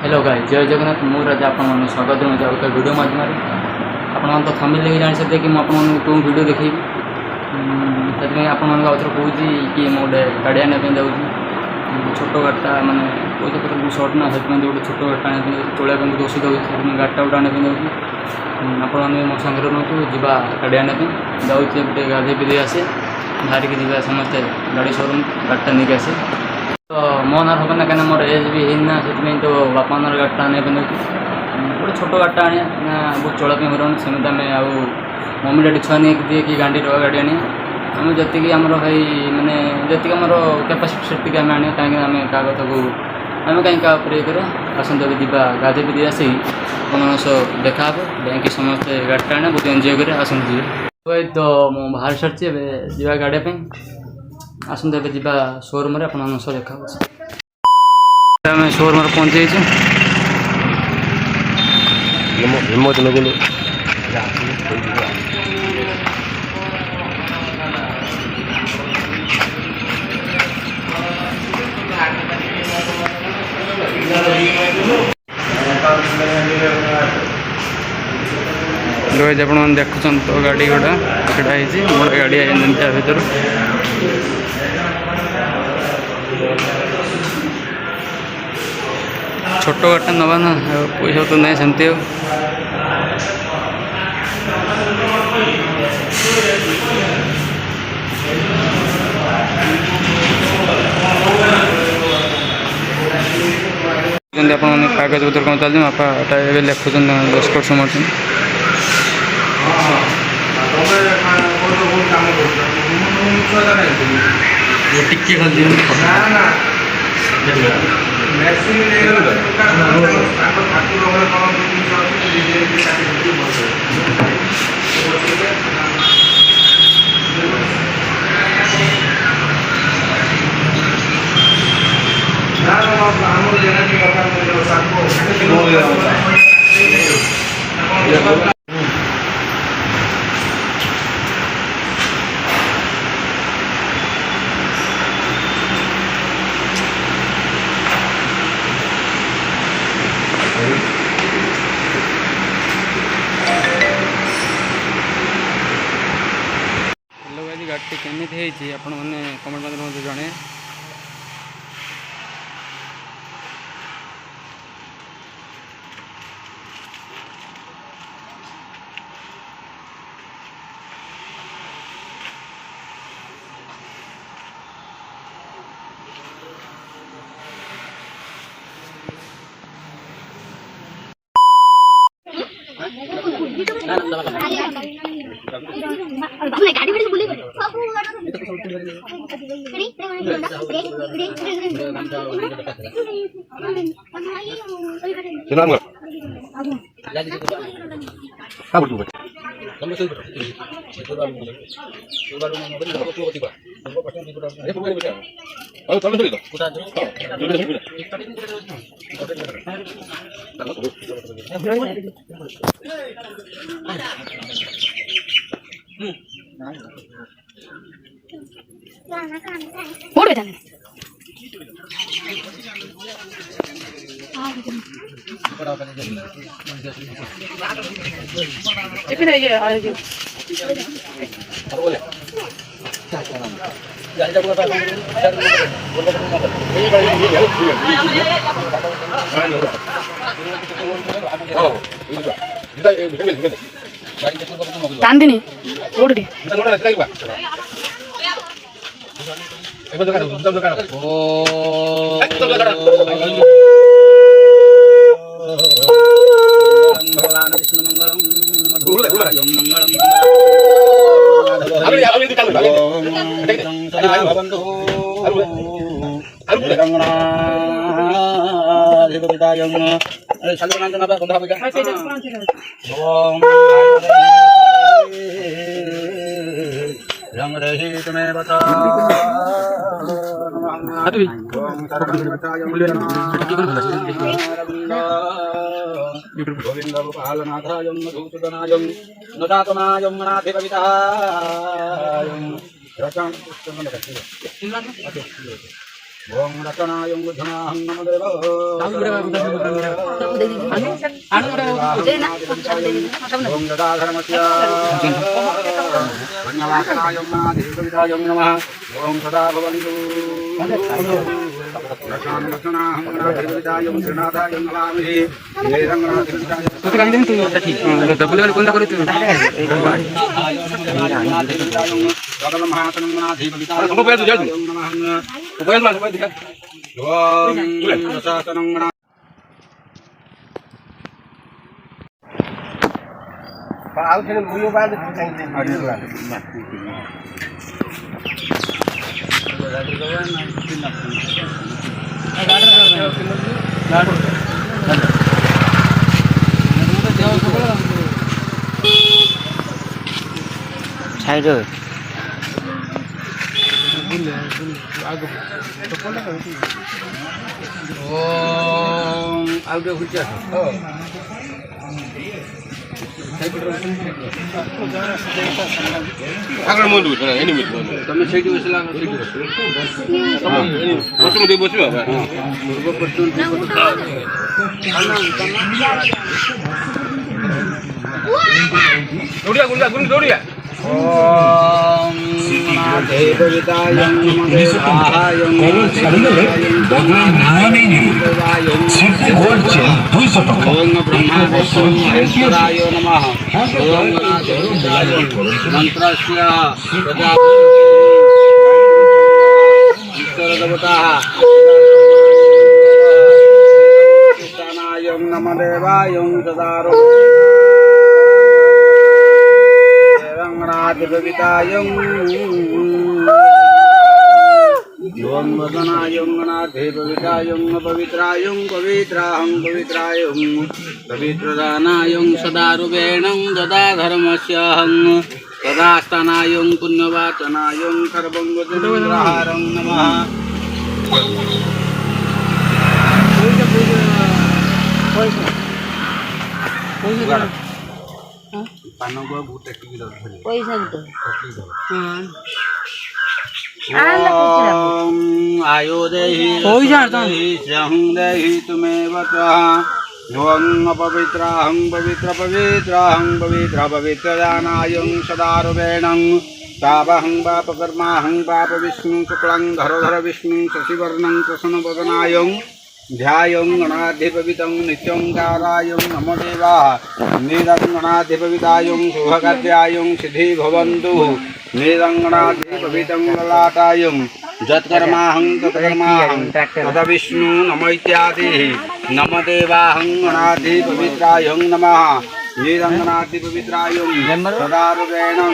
Hello guys, जय जगन्नाथ। मु राजा आपन स्वागत जनाऊँ एक वीडियो माध्यम आप तो थंबनेल देखि जानी सकते कि मुझे कौन वीडियो देखी से आपको कहूँ कि मैं गोटे गाड़ी आने जाऊँ छोट गाड़ीटा मानने पैसा पत्र सर्ट ना से गोटे छोट गाड़ीटा आने चलने बहुत असुविधा होती गाड़ीटा गोटे आने जाऊँ आपने मो सांगे रुहतु जा गाड़ी आने जाऊँ गोटे गाधे पीधे आसे बाहरिकी जा समस्ते गाड़ी शोरूम गाड़ीटा नहीं आसे तो मो ना हम ना कहीं मोर एज भी है से तो बापा नार गाड़ीटा आने गोटे छोट गाड़ीटा आने बहुत चलापी हरान सेमती आम आउ मम्मी डैडी छुआ नहीं दिए कि गाड़ी रहा गाड़ी आने आम जी आमर भाई मानने जी आम कैपासीटी से आम आने कहीं आम क्या कथा को आम कहीं क्या कर आसते जा गाधे पीधे आसी सह देखा बैंक समस्ते गाड़ीटा आने बहुत एंजय कर आसते तो मुझे बाहर सारी जा गाड़ी आसते जा शोरूम आप देखा आम शोरूम पहुँची आप देखुं तो गाड़ी गुड़ा छड़ा मोटे गाड़ी आई भर छोट गाड़ी नवा ना पैसा तो नहीं सेमती आप कागज पत्र कौन चलते बापा लिखुन दस्खत समर्थन टिके खाली गाड़ी केमी आपण मैंने कमेंट मत जड़े गाड़ी बड़ी बोले मोड़ बेटा तांदिनी ओडी रंग रही तुम्हें बता गोविंद गोपालनाथाय मधुसूदनाय नदातनाय मनाधि कविताय रचन ओम रचनाय बुद्धनाहं नमो देव ओम गदाधर्मस्य वन्यवासनाय नाधिपविताय नमः ओम सदा भवन्तु रचनाहं नाधिपविताय श्रीनाथाय नमामि हे रंगनाथविताय तो काय देन तू ठीक डबल वाली कोणता करू तू सकल महात्मं नाधिपविताय नमः ओम प्रशासनं आओ थे मुयो बाद साइड ओम आउट हुचा આગળ મોંડું છે એની મિત તમે સેટી વસલા સેટી બસું દે બસું હવે પૂર્વ પશ્ચિમ દોડિયા ગુંડા ગુંડ દોડિયા ओम देवविताय नमदेवाय ओम ब्रह्मा विष्णु महेश्वराय नमः ओम मंत्रस्य ईश्वरदेवताः कृष्णाय नमदेवाय सदारो रंगनाथिपविताय ओम वदनाय गणाधिपविताय पवित्राय पवित्राहं पवित्राय पवित्रदानाय सदारुवेण गदाधर्मस्याहं सदास्तानाय पुण्यवाचनाय सर्वं नमः आयोदेहि तुमेव पवित्राहं पवित्र पवित्राहं पवित्र पवित्रदानायं सदारुवेणं तापहं पापकर्माहं पाप विष्णु शुक्लं धरोधर विष्णु शशिवर्णं प्रसन्नवदनायं ध्यायं गणाधिपवितं नित्योंकारायं नमो देवाः निरङ्गणाधिपवितायं शुभकार्यायं सिद्धि भवन्तु निरङ्गणाधिपवितं ललाटायं यत्कर्माहं तत्कर्माहं तथा विष्णु नमो इत्यादिः नमो देवाहं गणाधिपवित्रायं नमः निरङ्गणाधिपवित्रायं सदारुवेणं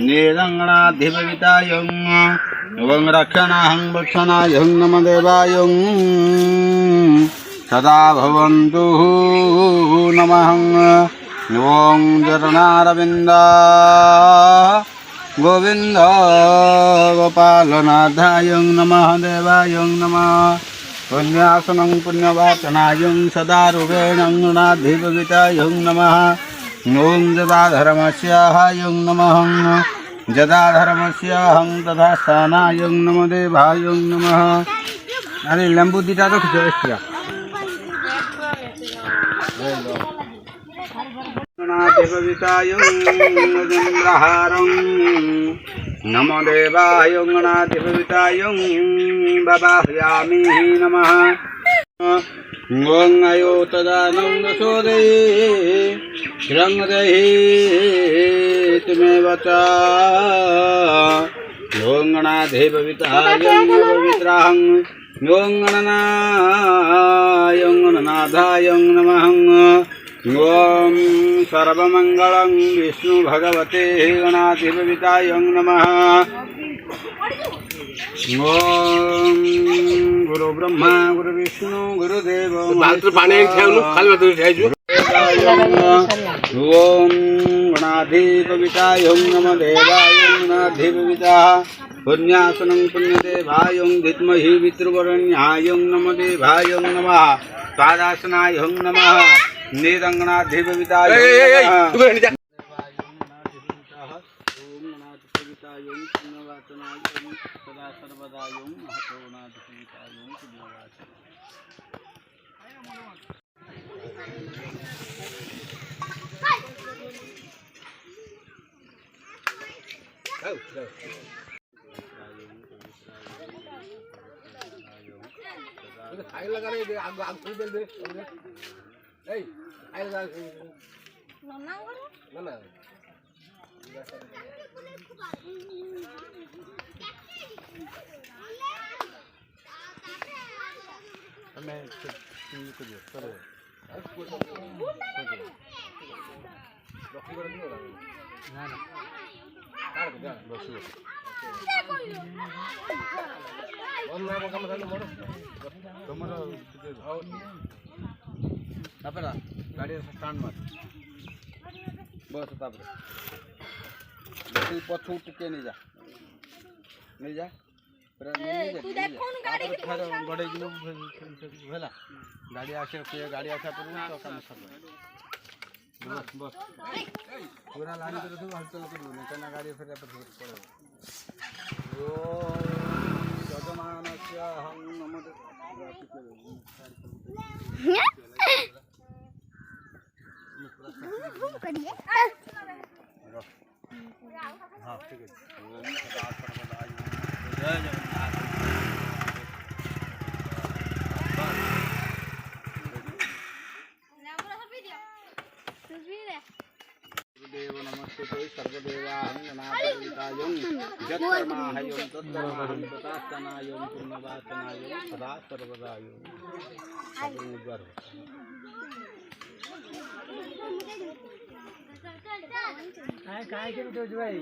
निरङ्गणाधिपवितायं ओं रक्षणाहं भक्षणायं नमो देवायं सदा भवन्तु नमः ओं चरणारविन्द गोविन्द गोपालनाथायं नमः देवायं नमः पुण्यासनं पुण्यवाचनायं सदारुवेणं गणाधिपवितायं नमः ओं जदाधर्मस्याहायं नमः जदाधर्मस्याहं तथा स्थानायं नमो देवायं नमः अरे लंबू दीटा रख दो एक्स्ट्रा गणाधिपवितायं चन्द्रहारं नमो देवायं गणाधिपवितायं बबाह्यामि नमः ओं अयोतदानं दशोदये रङ्गदहि तुमेव च ओं गणाधिपवितायं पवित्राहं ओं गणनायं गणनाथायं नमः ओं सर्वमङ्गलं विष्णु भगवते गणाधिपवितायं नमः ओं गुरु ब्रह्मा गुरु विष्णु गुरुदेव पाणी ठेवलं खाली ठेवायचं ओं गणाधिपवितायं नमो देवाय गणाधिपविताः पुण्यासनं पुण्यदेवायं धीमहि पितृवरेण्यायं नमो देवायं नमः स्वादासनायं नमः निरङ्गणाधिपविताय सदा सर्वदा यों हतो नादुःखिता यों पुण्यवाचनं खाई लगा रे आग आग खोल दे ए खाई लगा ना ना हमें ठीक करिए करो रखी कर दियो ना ना काट दे बस वन ना काम कर मोर तुमरो तापर गाड़ी स्टार्ट मार बस तापर तू पछू टिके नहीं जा तू देख कौन गाड़ी की गड़े होला गाड़ी आसे गाड़ी आसा पर तो काम सब बस बस पूरा लाइन कर दो हलचल कर दो नहीं गाड़ी फिर पर पड़े ओ जगमानस्य हम नमः करिए हाँ ठीक है ओम सदा सर्वदा जय जगन्नाथ देव नमस्ते सर्वदेवाहं गणाधिपतिं यत्कर्माहयं तत्कर्माहं तथास्तनायं पुण्यवाचनायं सदा सर्वदा यों काय के तो भाई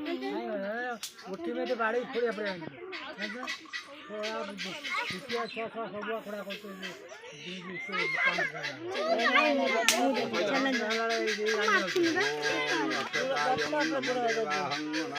उठी में तो बाड़ी फोड़े पड़े रुपया 600 सब खड़ा करते हैं ओम